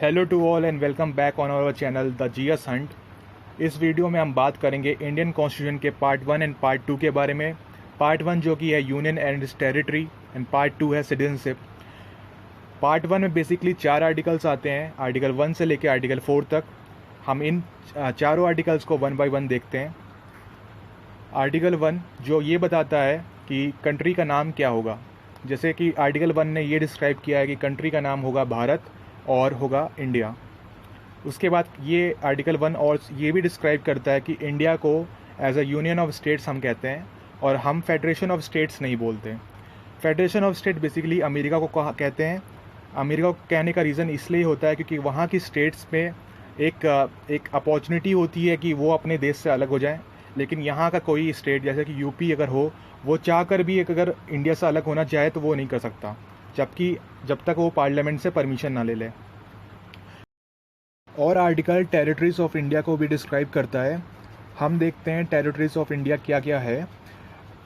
Hello to all and welcome back on our channel the GS hunt. इस वीडियो में हम बात करेंगे इंडियन कॉन्स्टिट्यूशन के पार्ट 1 एंड पार्ट 2 के बारे में। पार्ट 1 जो कि है union and its territory and part 2 है सिटीजनशिप। पार्ट 1 में बेसिकली 4 आर्टिकल्स आते हैं, आर्टिकल 1 से लेकर आर्टिकल 4 तक। हम इन चारों आर्टिकल्स को 1 बाय 1 देखते हैं। आर्टिकल 1 जो ये बताता है कि कंट्री का नाम क्या होगा। जैसे कि आर्टिकल 1 ने ये डिस्क्राइब किया है कि कंट्री का नाम होगा भारत और होगा इंडिया। उसके बाद ये आर्टिकल 1 और ये भी डिस्क्राइब करता है कि इंडिया को as a union of states हम कहते हैं और हम फेडरेशन ऑफ स्टेट्स नहीं बोलते। Federation of state basically America को कहते हैं। अमेरिका को कहने का रीज़न इसलिए होता है क्योंकि वहाँ की स्टेट्स में एक अपॉर्चुनिटी होती है कि वो अपने देश से अलग हो जाएं, लेकिन यहाँ का कोई स्टेट जैसे कि यूपी अगर हो, वो चाह कर भी अगर इंडिया से अलग होना चाहे तो वो नहीं कर सकता, जब तक वो पार्लियामेंट से परमिशन ना ले ले। और आर्टिकल टेरिटरीज ऑफ इंडिया को भी डिस्क्राइब करता है। हम देखते हैं टेरिटरीज ऑफ इंडिया क्या क्या है।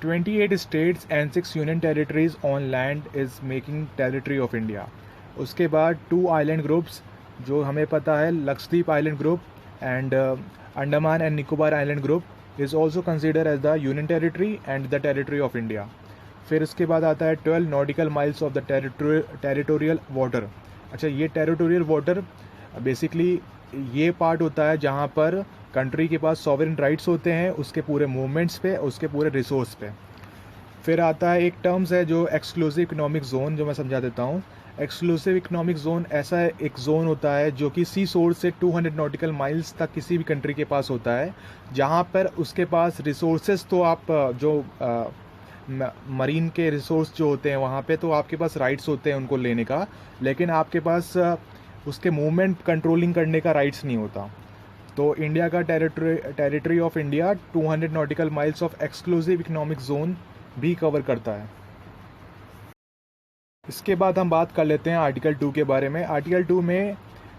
28 states and 6 union territories on land is making territory of India. उसके बाद 2 आइलैंड ग्रुप्स जो हमें पता है, Lakshadweep island group and Andaman and Nicobar island group is also consider as the union territory and the territory of India. फिर उसके बाद आता है 12 nautical miles of the territorial water. अच्छा, ये टेरिटोरियल वाटर बेसिकली ये पार्ट होता है जहाँ पर कंट्री के पास सॉवरेन राइट्स होते हैं उसके पूरे मूवमेंट्स पे, उसके पूरे रिसोर्स पे। फिर आता है एक टर्म्स है जो एक्सक्लूसिव इकोनॉमिक जोन, जो मैं समझा देता हूँ। एक्सक्लूसिव इकोनॉमिक जोन ऐसा एक जोन होता है जो कि सी सोर्स से 200 नॉटिकल माइल्स तक किसी भी कंट्री के पास होता है, जहाँ पर उसके पास रिसोर्सेज तो आप जो मरीन के रिसोर्स जो होते हैं वहाँ पे तो आपके पास राइट्स होते हैं उनको लेने का, लेकिन आपके पास उसके मूवमेंट कंट्रोलिंग करने का राइट्स नहीं होता। तो इंडिया का territory of India 200 nautical miles of exclusive economic zone भी कवर करता है। इसके बाद हम बात कर लेते हैं आर्टिकल 2 के बारे में। आर्टिकल 2 में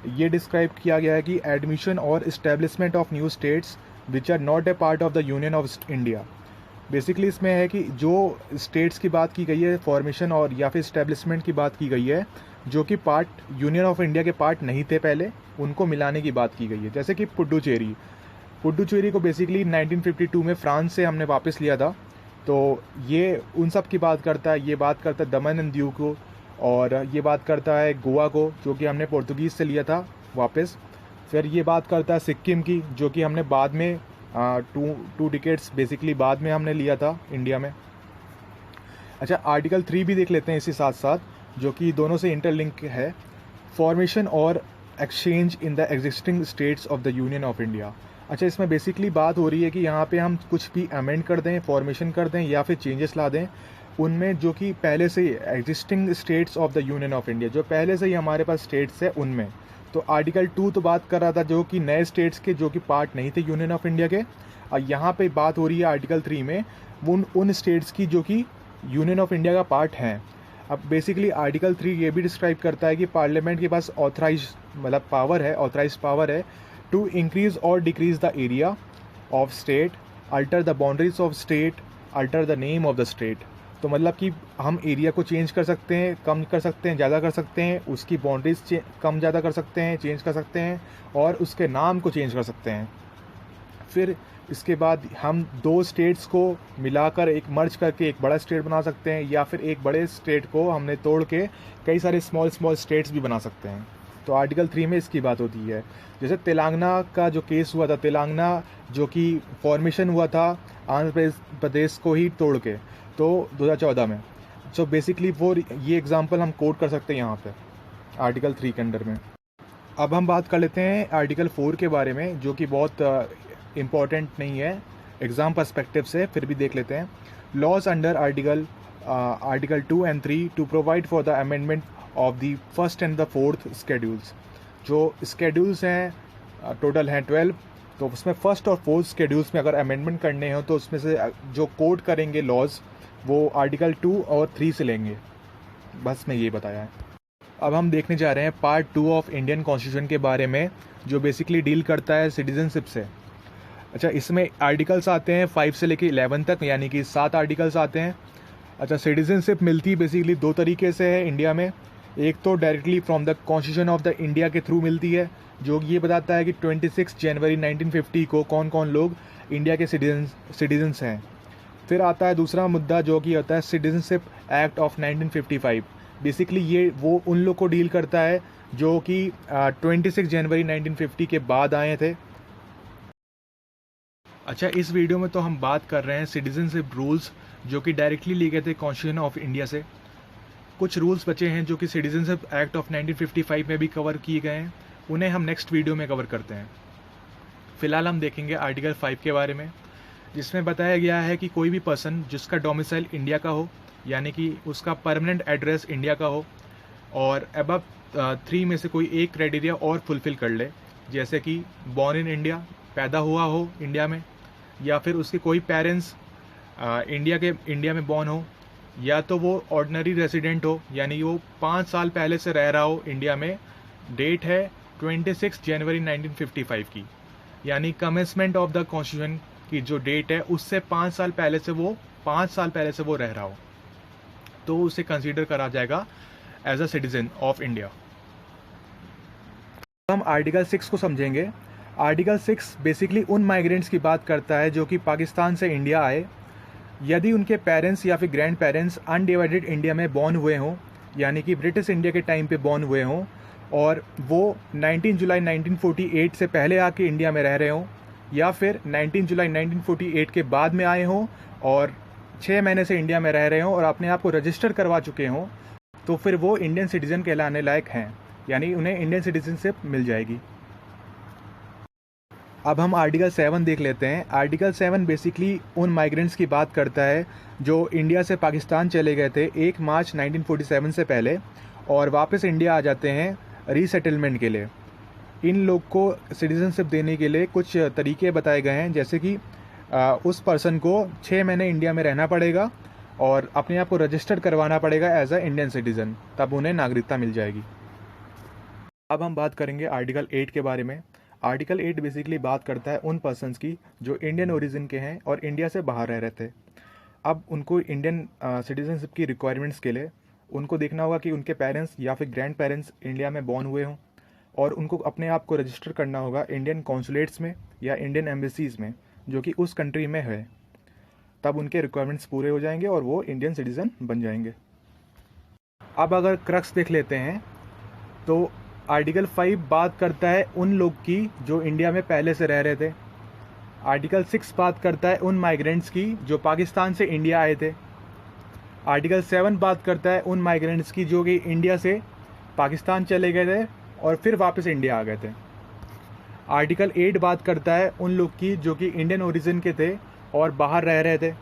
ये डिस्क्राइब किया गया है कि एडमिशन और establishment of new states which are not a part of the union of India. Basically इसमें है कि जो स्टेट्स की बात की गई है, फॉर्मेशन और या फिर इस्टेब्लिशमेंट की बात की गई है, जो कि पार्ट यूनियन ऑफ इंडिया के पार्ट नहीं थे पहले, उनको मिलाने की बात की गई है। जैसे कि पुडुचेरी को बेसिकली 1952 में फ्रांस से हमने वापस लिया था। तो ये उन सब की बात करता है। ये बात करता है दमन एंड दीव को, और ये बात करता है गोवा को जो कि हमने पोर्तुगीज़ से लिया था वापस। फिर ये बात करता है सिक्किम की, जो कि हमने बाद में टू डिकेड्स बेसिकली बाद में हमने लिया था इंडिया में। अच्छा, आर्टिकल 3 भी देख लेते हैं इसी साथ साथ, जो कि दोनों से इंटरलिंक है। फॉर्मेशन और exchange in the existing states of the union of India. अच्छा, इसमें बेसिकली बात हो रही है कि यहाँ पे हम कुछ भी अमेंड कर दें, फॉर्मेशन कर दें या फिर चेंजेस ला दें उनमें, जो कि पहले से existing states of the union of India, जो पहले से ही हमारे पास स्टेट्स है उनमें। तो आर्टिकल 2 तो बात कर रहा था जो कि नए स्टेट्स के जो कि पार्ट नहीं थे यूनियन ऑफ इंडिया के, और यहाँ पे बात हो रही है आर्टिकल 3 में उन स्टेट्स की जो कि यूनियन ऑफ इंडिया का पार्ट हैं। अब बेसिकली आर्टिकल 3 ये भी डिस्क्राइब करता है कि पार्लियामेंट के पास ऑथराइज पावर है टू इंक्रीज और decrease the area of state, alter the boundaries of state, alter the name of the state. तो मतलब कि हम एरिया को चेंज कर सकते हैं, कम कर सकते हैं, ज़्यादा कर सकते हैं, उसकी बाउंड्रीज कम ज़्यादा कर सकते हैं, चेंज कर सकते हैं, और उसके नाम को चेंज कर सकते हैं। फिर इसके बाद हम 2 स्टेट्स को मिलाकर एक मर्ज करके एक बड़ा स्टेट बना सकते हैं, या फिर एक बड़े स्टेट को हमने तोड़ के कई सारे स्मॉल स्टेट्स भी बना सकते हैं। तो आर्टिकल 3 में इसकी बात होती है। जैसे तेलंगाना का जो केस हुआ था, तेलंगाना जो कि फॉर्मेशन हुआ था आंध्र प्रदेश को ही तोड़ के, तो 2014 में। सो बेसिकली वो ये एग्जांपल हम कोट कर सकते हैं यहाँ पे आर्टिकल 3 के अंडर में। अब हम बात कर लेते हैं आर्टिकल 4 के बारे में, जो कि बहुत इम्पॉर्टेंट नहीं है एग्ज़ाम पर्सपेक्टिव से, फिर भी देख लेते हैं। Laws under article 2 and 3 to provide for the amendment of the first and the fourth schedules. जो स्केड्यूल्स हैं टोटल हैं 12, तो उसमें फर्स्ट और फोर्थ स्केड्यूल्स में अगर अमेंडमेंट करने हो तो उसमें से जो कोड करेंगे लॉज वो आर्टिकल 2 और 3 से लेंगे। बस मैं ये बताया है। अब हम देखने जा रहे हैं पार्ट 2 ऑफ इंडियन कॉन्स्टिट्यूशन के बारे में, जो बेसिकली डील करता है सिटीजनशिप से। अच्छा, इसमें आर्टिकल्स आते हैं 5 से लेकर 11 तक, यानी कि 7 आर्टिकल्स आते हैं। अच्छा, सिटीजनशिप मिलती बेसिकली 2 तरीके से है इंडिया में। एक तो directly from the constitution of the India के थ्रू मिलती है, जो ये बताता है कि 26 जनवरी 1950 को कौन कौन लोग इंडिया के सिटीजन्स हैं। फिर आता है दूसरा मुद्दा जो कि होता है सिटीजनशिप एक्ट ऑफ 1955। बेसिकली ये वो उन लोग को डील करता है जो कि 26 जनवरी 1950 के बाद आए थे। अच्छा, इस वीडियो में तो हम बात कर रहे हैं सिटीजनशिप रूल्स जो कि डायरेक्टली लिए गए थे कॉन्स्टिट्यूशन ऑफ इंडिया से। कुछ रूल्स बचे हैं जो कि सिटीजनशिप एक्ट ऑफ 1955 में भी कवर किए गए हैं, उन्हें हम नेक्स्ट वीडियो में कवर करते हैं। फिलहाल हम देखेंगे आर्टिकल 5 के बारे में, जिसमें बताया गया है कि कोई भी पर्सन जिसका डोमिसाइल इंडिया का हो, यानी कि उसका परमानेंट एड्रेस इंडिया का हो, और अबव 3 में से कोई एक क्राइटेरिया और फुलफिल कर ले, जैसे कि बॉर्न इन इंडिया, पैदा हुआ हो इंडिया में, या फिर उसके कोई पेरेंट्स इंडिया में बॉर्न हो, या तो वो ऑर्डिनरी रेजिडेंट हो, यानी वो 5 साल पहले से रह रहा हो इंडिया में। डेट है 26 जनवरी 1955 की, यानी कमेंसमेंट ऑफ द कॉन्स्टिट्यूशन की जो डेट है उससे 5 साल पहले से वो रह रहा हो, तो उसे कंसीडर करा जाएगा as a citizen of India. हम आर्टिकल 6 को समझेंगे। आर्टिकल 6 बेसिकली उन माइग्रेंट्स की बात करता है जो कि पाकिस्तान से इंडिया आए, यदि उनके पेरेंट्स या फिर ग्रैंड पेरेंट्स अनडिवाइडेड इंडिया में बॉर्न हुए हों, यानी कि ब्रिटिश इंडिया के टाइम पे बॉर्न हुए हों, और वो 19 जुलाई 1948 से पहले आके इंडिया में रह रहे हों, या फिर 19 जुलाई 1948 के बाद में आए हों और 6 महीने से इंडिया में रह रहे हों और अपने आप को रजिस्टर करवा चुके हों, तो फिर वो इंडियन सिटीज़न कहलाने लायक हैं, यानी उन्हें इंडियन सिटीजनशिप मिल जाएगी। अब हम आर्टिकल 7 देख लेते हैं। आर्टिकल 7 बेसिकली उन माइग्रेंट्स की बात करता है जो इंडिया से पाकिस्तान चले गए थे 1 मार्च 1947 से पहले और वापस इंडिया आ जाते हैं रीसेटलमेंट के लिए। इन लोग को सिटीजनशिप देने के लिए कुछ तरीके बताए गए हैं, जैसे कि उस पर्सन को 6 महीने इंडिया में रहना पड़ेगा और अपने आप को रजिस्टर करवाना पड़ेगा एज अ इंडियन सिटीज़न, तब उन्हें नागरिकता मिल जाएगी। अब हम बात करेंगे आर्टिकल 8 के बारे में। आर्टिकल 8 बेसिकली बात करता है उन पर्सन्स की जो इंडियन ओरिजिन के हैं और इंडिया से बाहर रह रहे थे। अब उनको इंडियन सिटीजनशिप की रिक्वायरमेंट्स के लिए उनको देखना होगा कि उनके पेरेंट्स या फिर ग्रैंड पेरेंट्स इंडिया में बॉर्न हुए हों, और उनको अपने आप को रजिस्टर करना होगा इंडियन कॉन्सुलेट्स में या इंडियन एम्बेसीज़ में जो कि उस कंट्री में है। तब उनके रिक्वायरमेंट्स पूरे हो जाएंगे और वो इंडियन सिटीज़न बन जाएंगे। अब अगर क्रक्स देख लेते हैं तो आर्टिकल 5 बात करता है उन लोग की जो इंडिया में पहले से रह रहे थे। आर्टिकल 6 बात करता है उन माइग्रेंट्स की जो पाकिस्तान से इंडिया आए थे। आर्टिकल 7 बात करता है उन माइग्रेंट्स की जो कि इंडिया से पाकिस्तान चले गए थे और फिर वापस इंडिया आ गए थे। आर्टिकल 8 बात करता है उन लोग की जो कि इंडियन ओरिजिन के थे और बाहर रह रहे थे,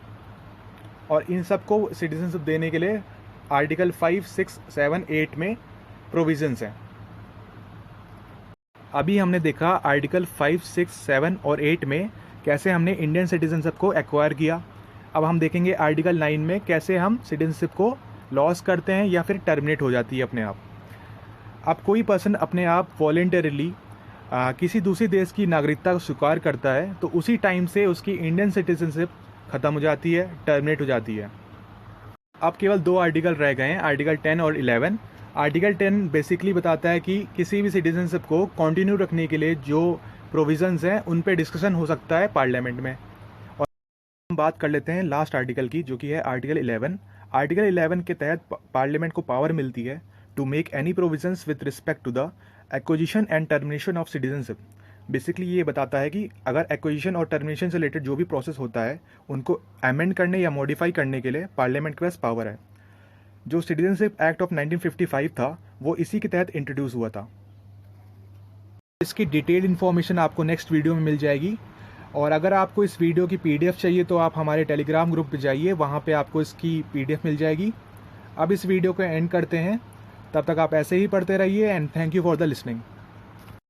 और इन सबको सिटीजनशिप देने के लिए आर्टिकल 5, 6, 7, 8 में प्रोविजंस हैं। अभी हमने देखा आर्टिकल 5, 6, 7 और 8 में कैसे हमने इंडियन सिटीजनशिप को एक्वायर किया। अब हम देखेंगे आर्टिकल 9 में कैसे हम सिटीजनशिप को लॉस करते हैं या फिर टर्मिनेट हो जाती है अपने आप। अब कोई पर्सन अपने आप वॉलेंटरीली किसी दूसरे देश की नागरिकता को स्वीकार करता है तो उसी टाइम से उसकी इंडियन सिटीजनशिप ख़त्म हो जाती है, टर्मिनेट हो जाती है। अब केवल 2 आर्टिकल रह गए हैं, आर्टिकल 10 और 11। आर्टिकल 10 बेसिकली बताता है कि किसी भी सिटीजनशिप को कंटिन्यू रखने के लिए जो प्रोविजंस हैं उन पे डिस्कशन हो सकता है पार्लियामेंट में। और हम बात कर लेते हैं लास्ट आर्टिकल की, जो कि है आर्टिकल 11। आर्टिकल 11 के तहत पार्लियामेंट को पावर मिलती है to make any provisions with respect to the acquisition and termination of citizenship. Basically ये बताता है कि अगर एक्विजिशन और टर्मिनेशन से रिलेटेड जो भी प्रोसेस होता है उनको अमेंड करने या मॉडिफाई करने के लिए पार्लियामेंट के पास पावर है। जो सिटीजनशिप एक्ट ऑफ 1955 था वो इसी के तहत इंट्रोड्यूस हुआ था। इसकी डिटेल्ड इन्फॉर्मेशन आपको नेक्स्ट वीडियो में मिल जाएगी, और अगर आपको इस वीडियो की PDF चाहिए तो आप हमारे टेलीग्राम ग्रुप पे जाइए, वहाँ पे आपको इसकी PDF मिल जाएगी। अब इस वीडियो को एंड करते हैं, तब तक आप ऐसे ही पढ़ते रहिए and thank you for the listening.